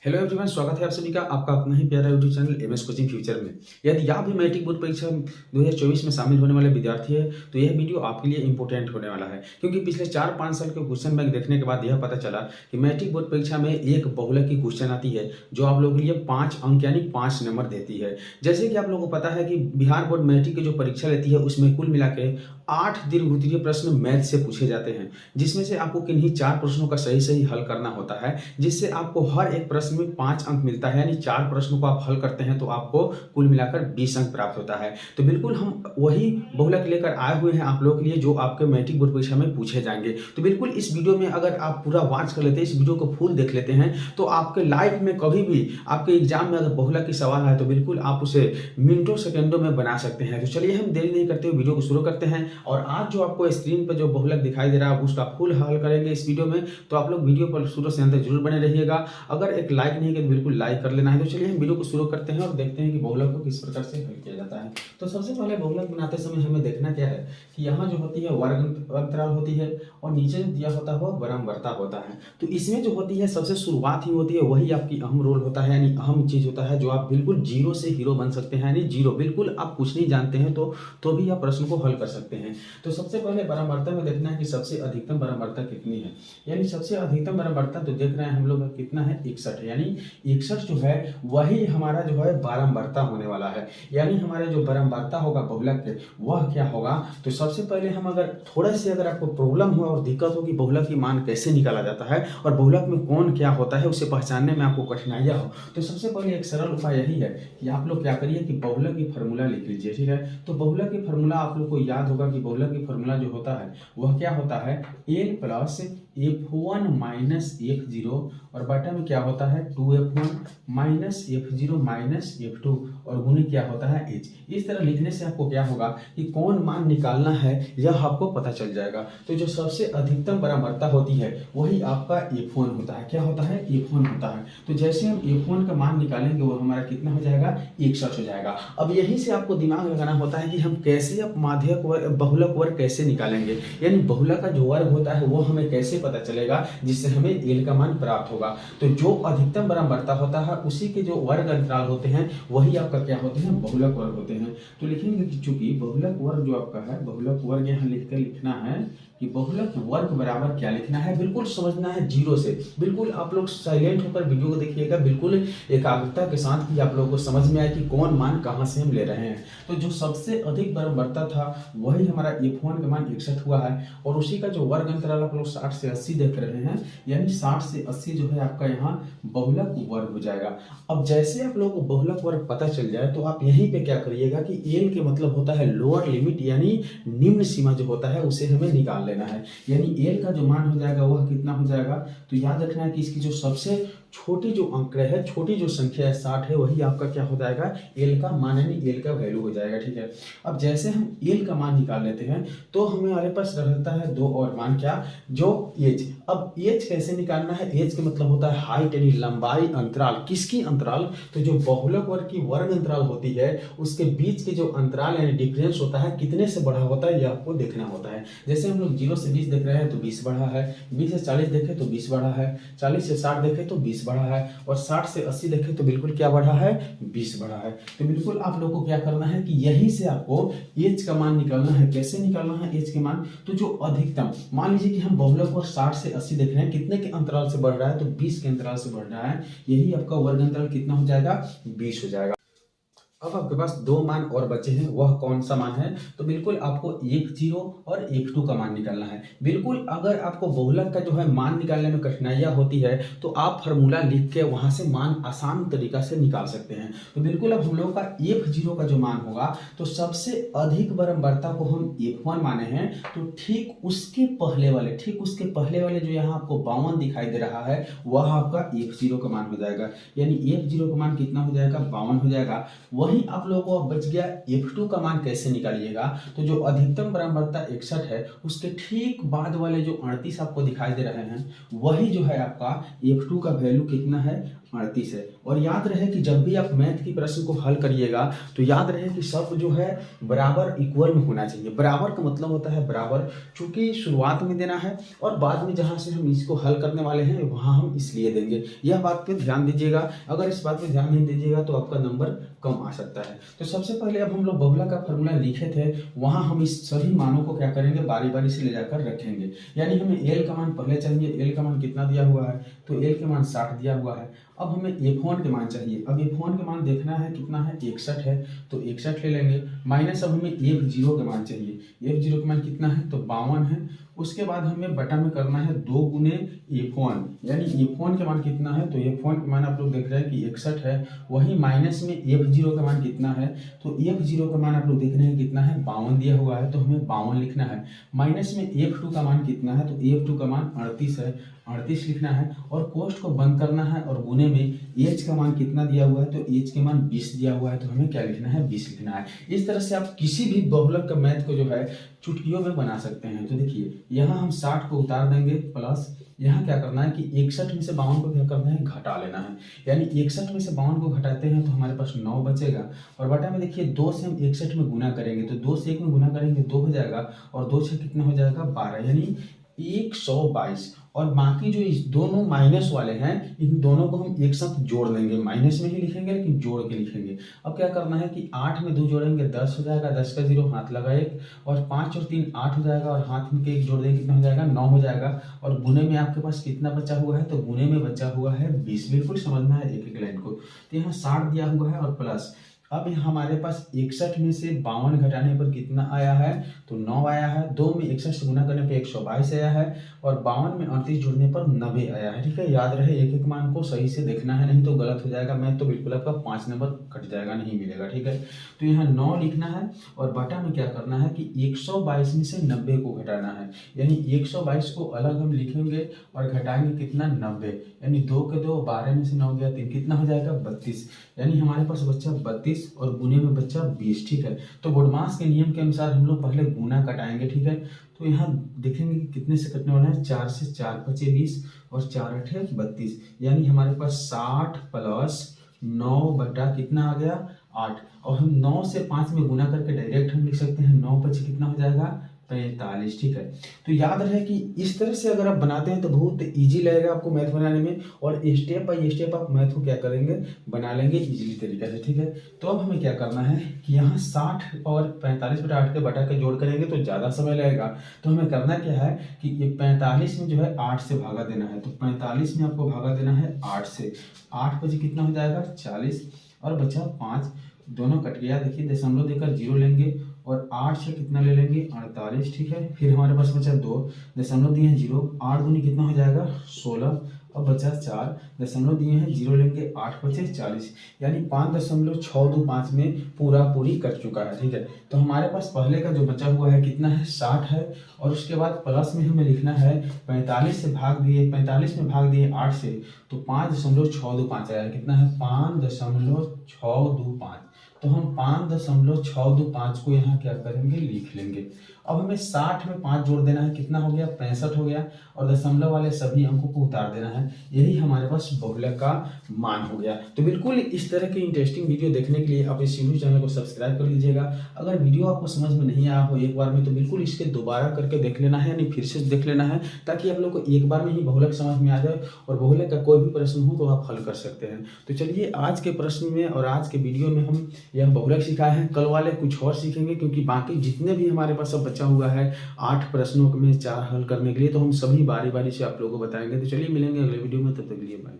Hello everyone, स्वागत है आप सभी का आपका अपना ही प्यारा YouTube channel MS coaching future में। यदि आप भी मैट्रिक बोर्ड परीक्षा 2024 में शामिल होने वाले विद्यार्थी है तो यह वीडियो आपके लिए इंपॉर्टेंट होने वाला है, क्योंकि पिछले 4-5 साल के क्वेश्चन बैंक देखने के बाद यह पता चला कि मैट्रिक बोर्ड परीक्षा में एक बहुलक की क्वेश्चन आती है जो आप लोगों के लिए 5 अंक यानी 5 नंबर देती है। जैसे कि आप लोगों को पता है कि बिहार बोर्ड मैट्रिक की जो परीक्षा लेती है उसमें कुल मिला के 8 दीर्घ प्रश्न मैथ से पूछे जाते हैं, जिसमें से आपको किन्हीं 4 प्रश्नों का सही हल करना होता है, जिससे आपको हर एक प्रश्न में 5 अंक मिलता है। यानी 4 प्रश्नों को आप हल करते हैं तो आपको कुल मिलाकर 20 अंक प्राप्त होता है। तो बिल्कुल हम वही बहुलक लेकर आए हुए हैं आप लोगों के लिए जो आपके मैट्रिक बोर्ड परीक्षा में पूछे जाएंगे। तो बिल्कुल इस वीडियो में अगर आप पूरा वॉच कर लेते हैं, इस वीडियो को फुल देख लेते हैं, तो आपके लाइफ में कभी भी आपके एग्जाम में अगर बहुलक की सवाल आए तो बिल्कुल आप उसे मिनटों सेकंडों में बना सकते हैं। तो चलिए हम देरी नहीं करते हुए वीडियो को शुरू करते हैं। और आज जो आपको स्क्रीन पर जो बहुलक दिखाई दे रहा है उसका फुल हल करेंगे इस वीडियो में। तो आप लोग वीडियो पर शुरू से अंत तक जरूर बने रहिएगा। अगर एक लाइक नहीं किया तो बिल्कुल लाइक कर लेना है। तो चलिए हम वीडियो को शुरू करते हैं और देखते हैं कि बहुलक को किस प्रकार से हल किया जाता है। तो सबसे पहले बहुलक बनाते समय हमें देखना क्या है कि यहाँ जो होती है वर्ग अंतराल होती है और नीचे जो दिया होता है वह बराबरता होता है। तो इसमें जो होती है सबसे शुरुआत ही होती है, वही आपकी अहम रोल होता है, यानी अहम चीज होता है जो आप बिल्कुल जीरो से हीरो बन सकते हैं। यानी जीरो बिल्कुल आप कुछ नहीं जानते हैं तो भी आप प्रश्न को हल कर सकते हैं। तो सबसे पहले बराबरता में देखना है कि सबसे अधिकतम बराबरता कितनी है। यानी सबसे अधिकतम बराबरता तो देख रहे हैं हम लोग कितना है, 61 है। यानी 61 जो है वही हमारा जो है बारंबारता होने वाला है। यानी हमारे जो बारंबारता होगा बहुलक के वह क्या होगा। तो सबसे पहले हम अगर आपको प्रॉब्लम हो और दिक्कत हो कि बहुलक की मान कैसे निकाला जाता है और बहुलक में कौन क्या होता है उसे पहचानने में आपको कठिनाइयां हो, तो सबसे पहले एक सरल उपाय यही है कि आप लोग क्या करिए कि बहुलक की फार्मूला लिख लीजिए। ठीक है, तो बहुलक की फार्मूला आप लोग को याद होगा कि बहुलक की फार्मूला जो होता है वह क्या होता है, n plus f1 minus f0 और बटा में क्या होता है 2f1 minus f0 minus f2 और गुणे क्या होता है h। इस तरह लिखने से आपको क्या होगा कि कौन मान निकालना है यह आपको पता चल जाएगा। तो जो सबसे अधिकतम बराबरता होती है वही आपका f1 होता है। क्या होता है, f1 होता है। तो जैसे हम f1 का मान निकालेंगे वो हमारा कितना हो जाएगा, 61 हो जाएगा। अब यहीं से आपको दिमाग लगाना होता है कि हम कैसे अब माध्यक वर्ग बहुलक वर्ग कैसे निकालेंगे, यानी बहुलक का जो वर्ग होता है वो हमें कैसे पता चलेगा जिससे हमें एल का मान प्राप्त होगा। तो जो अधिकतम बराबरता होता है उसी के जो वर्ग अंतराल होते हैं वही आपका क्या होते हैं, बहुलक वर्ग होते हैं। तो लिखेंगे कि चूंकि बहुलक वर्ग जो आपका है, बहुलक वर्ग यहाँ लिखना है कि बहुलक वर्ग बराबर क्या लिखना है, बिल्कुल समझना है जीरो से। बिल्कुल आप लोग साइलेंट होकर वीडियो को देखिएगा, बिल्कुल एकाग्रता के साथ कि आप लोगों को समझ में आए कि कौन मान कहां से हम ले रहे हैं। तो जो सबसे अधिक बराबरता था वही हमारा f1 का मान 61 हुआ है और उसी का जो वर्ग अंतराल आप लोग 60 से 80 देख रहे हैं, यानी 60 से 80 जो है आपका यहाँ बहुलक वर्ग हो जाएगा। अब जैसे आप लोगों को बहुलक वर्ग पता चल जाए तो आप यहीं पे क्या करिएगा कि एल के मतलब होता है लोअर लिमिट, यानी निम्न सीमा जो होता है उसे हमें निकाल लेना है। यानी एल का जो मान हो जाएगा वह कितना हो जाएगा, तो याद रखना है कि इसकी जो सबसे छोटी जो आंकड़ा है, छोटी जो संख्या है 60 है, वही आपका क्या हो जाएगा, एल का मान यानी एल का वैल्यू हो जाएगा। ठीक है, अब जैसे हम एल का मान निकाल लेते हैं तो हमारे पास रहता है दो और मान, क्या, जो एज। अब एज कैसे निकालना है, एज का मतलब होता है हाइट यानी लंबाई अंतराल। किसकी अंतराल, तो जो बहुलक वर्ग की वर्ग अंतराल होती है उसके बीच के जो अंतराल यानी डिफरेंस होता है कितने से बढ़ा होता है यह आपको देखना होता है। जैसे हम लोग 0 से 20 देख रहे हैं तो 20 बढ़ा है, 20 से 40 देखें तो 20 बढ़ा है, 40 से 60 देखें तो 20 बढ़ा है और 60 से 80 देखें तो बिल्कुल क्या बढ़ा है, 20 बढ़ा है। तो बिल्कुल आप लोगों को क्या करना है कि यहीं से आपको एज का मान निकालना है। कैसे निकालना है एज के मान, तो जो अधिकतम, मान लीजिए कि हम बहुलक को 60 से 80 देख रहे हैं, कितने के अंतराल से बढ़ रहा है, तो 20 के अंतराल से बढ़ रहा है। यही आपका वर्ग अंतराल कितना हो जाएगा, 20 हो जाएगा। अब आपके पास दो मान और बचे हैं, वह कौन सा मान है, तो बिल्कुल आपको f0 और f2 का मान निकालना है। बिल्कुल अगर आपको बहुलक का जो है मान निकालने में कठिनाइयां होती है तो आप फार्मूला लिख के वहां से मान आसान तरीका से निकाल सकते हैं। तो बिल्कुल अब हम लोगों का f0 का जो मान होगा, तो सबसे अधिक बराबरता को हम f1 माने हैं, तो ठीक उसके पहले वाले जो यहाँ आपको 52 दिखाई दे रहा है वह आपका f0 का मान हो जाएगा। यानी f0 का मान कितना हो जाएगा, 52 हो जाएगा। वहीं आप लोगों को अब बच गया F2 का मान कैसे निकालिएगा। तो जो अधिकतम बराबरता 61 है उसके ठीक बाद वाले जो 38 आपको दिखाई दे रहे हैं वही जो है आपका F2 का वैल्यू कितना है, 38 है। और याद रहे कि जब भी आप मैथ की प्रश्न को हल करिएगा तो याद रहे कि सब जो है बराबर इक्वल में होना चाहिए। बराबर का मतलब होता है बराबर, चूंकि शुरुआत में देना है और बाद में जहां से हम इसको हल करने वाले हैं वहां हम इसलिए देंगे। यह बात पे ध्यान दीजिएगा, अगर इस बात पे ध्यान नहीं दीजिएगा तो आपका नंबर कम आ सकता है। तो सबसे पहले अब हम लोग बहुलक का फॉर्मूला लिखे थे, वहां हम इस सभी मानों को क्या करेंगे, बारी बारी से ले जाकर रखेंगे। यानी हमें एल का मान पहले चाहिए, एल का मान कितना दिया हुआ है, तो एल के मान 60 दिया हुआ है। अब हमें F1 के मान चाहिए, अब F1 के मान देखना है कितना है, 61 है, तो 61 ले लेंगे। माइनस अब हमें F0 के मान चाहिए, F0 के मान कितना है, तो 52 है। उसके बाद हमें बटा में करना है 2 गुने F1, यानी F1 के मान कितना है, तो F1 के मान आप लोग देख रहे हैं कि 61 है। वही माइनस में F0 का मान कितना है, तो F0 का मान आप लोग देख रहे हैं कितना है, 52 दिया हुआ है, तो हमें 52 लिखना है। माइनस में F2 का मान कितना है, तो F2 का मान 38 है, 38 लिखना है। और कोष्ठ को बंद करना है और गुने में H का मान कितना दिया हुआ है, तो H के मान 20 दिया हुआ है, तो हमें क्या लिखना है, 20 लिखना है। इस तरह से आप किसी भी बहुलक का मैथ को जो है चुटकियों में बना सकते हैं। तो देखिए यहाँ हम 60 को उतार देंगे, प्लस यहाँ क्या करना है कि 61 में से 52 को क्या करना है, घटा लेना है। यानी 61 में से 52 को घटाते हैं तो हमारे पास 9 बचेगा। और बटा में देखिए 2 से हम 61 में गुना करेंगे, तो 2 से 1 में गुना करेंगे 2 हो जाएगा, और 2 से कितना हो जाएगा, 12, यानी 122। और बाकी जो इस दोनों माइनस वाले हैं इन दोनों को हम एक साथ जोड़ देंगे, माइनस में ही लिखेंगे लेकिन जोड़ के लिखेंगे। अब क्या करना है कि 8 में 2 जोड़ेंगे 10 हो जाएगा, 10 का 0 हाथ लगा 1, और 5 और 3 8 हो जाएगा, और हाथ में के 1 जोड़ देंगे कितना हो जाएगा, 9 हो जाएगा। और गुने में आपके पास कितना बचा हुआ है, तो गुने में बचा हुआ है 20। बिल्कुल समझना है एक एक लाइन को। तो यहाँ 60 दिया हुआ है और प्लस अब हमारे पास 61 में से 52 घटाने पर कितना आया है, तो 9 आया है। 2 में 61 से गुना करने पर 122 आया है, और 52 में 38 जोड़ने पर 90 आया है। ठीक है, याद रहे एक एक मान को सही से देखना है, नहीं तो गलत हो जाएगा मैथ, तो बिल्कुल आपका 5 नंबर कट जाएगा, नहीं मिलेगा। ठीक है, तो यहाँ 9 लिखना है, और बटा में क्या करना है कि 122 में से 90 को घटाना है। यानी 122 को अलग हम लिखेंगे और घटाएंगे कितना, 90, यानी 2 के 2, 12 में से 9 गया 3, कितना हो जाएगा, 32। यानी हमारे पास बच्चा 32 और गुने में बच्चा 20। ठीक है, तो बोडमास के नियम के अनुसार हम लोग पहले गुना कटाएंगे। ठीक है, तो यहाँ देखेंगे कि कितने से कटने वाला है, 4 से 4 पचे 20 और 4 8 32, यानी हमारे पास 60 प्लस 9 बटा कितना आ गया, 8। और हम 9 से 5 में गुना करके डायरेक्ट हम लिख सकते हैं, 9 पचे कितना हो जाएगा, 45। ठीक है, तो याद रहे कि इस तरह से अगर आप बनाते हैं तो बहुत इजी लगेगा आपको मैथ बनाने में, और स्टेप बाय स्टेप आप मैथ को क्या करेंगे, बना लेंगे इजीली तरीके से। ठीक है, तो अब हमें क्या करना है कि यहाँ 60 और 45 बटा 8 के बटा के जोड़ करेंगे तो ज़्यादा समय लगेगा। तो हमें करना क्या है कि ये 45 में जो है 8 से भागा देना है, तो 45 में आपको भागा देना है 8 से। 8 बजे कितना हो जाएगा, 40, और बचा 5, दोनों कट गया। देखिए दशमलव देकर 0 लेंगे, और 8 से कितना ले लेंगे, 48। ठीक है, फिर हमारे पास बचा 2, दशमलव दिए हैं 0, 8 दूनी कितना हो जाएगा, 16। अब बचा 4, दशमलव दिए हैं 0 लेंगे, 8 बचे 40, यानी 5.625 में पूरी कट चुका है। ठीक है, तो हमारे पास पहले का जो बचा हुआ है कितना है, 60 है, और उसके बाद प्लस में हमें लिखना है 45 से भाग दिए, 45 में भाग दिए 8 से, तो 5.625 आया है, कितना है, 5.625। तो हम 5.625 को यहाँ क्या करेंगे, लिख लेंगे। अब हमें 60 में 5 जोड़ देना है, कितना हो गया, 65 हो गया, और दशमलव वाले सभी अंकों को उतार देना है। यही हमारे पास बहुलक का मान हो गया। तो बिल्कुल इस तरह की इंटरेस्टिंग वीडियो देखने के लिए आप इस यूट्यूब चैनल को सब्सक्राइब कर लीजिएगा। अगर वीडियो आपको समझ में नहीं आया हो एक बार में, तो बिल्कुल इसके दोबारा करके देख लेना है, यानी फिर से देख लेना है, ताकि आप लोग को एक बार में ही बहुलक समझ में आ जाए, और बहुलक का कोई भी प्रश्न हो तो आप हल कर सकते हैं। तो चलिए आज के प्रश्न में और आज के वीडियो में हम यह बहुलक सिखाए हैं, कल वाले कुछ और सीखेंगे, क्योंकि बाकी जितने भी हमारे पास अब बचा हुआ है 8 प्रश्नों में 4 हल करने के लिए, तो हम सभी बारी बारी से आप लोगों को बताएंगे। तो चलिए मिलेंगे अगले वीडियो में, तब तक के लिए बाय।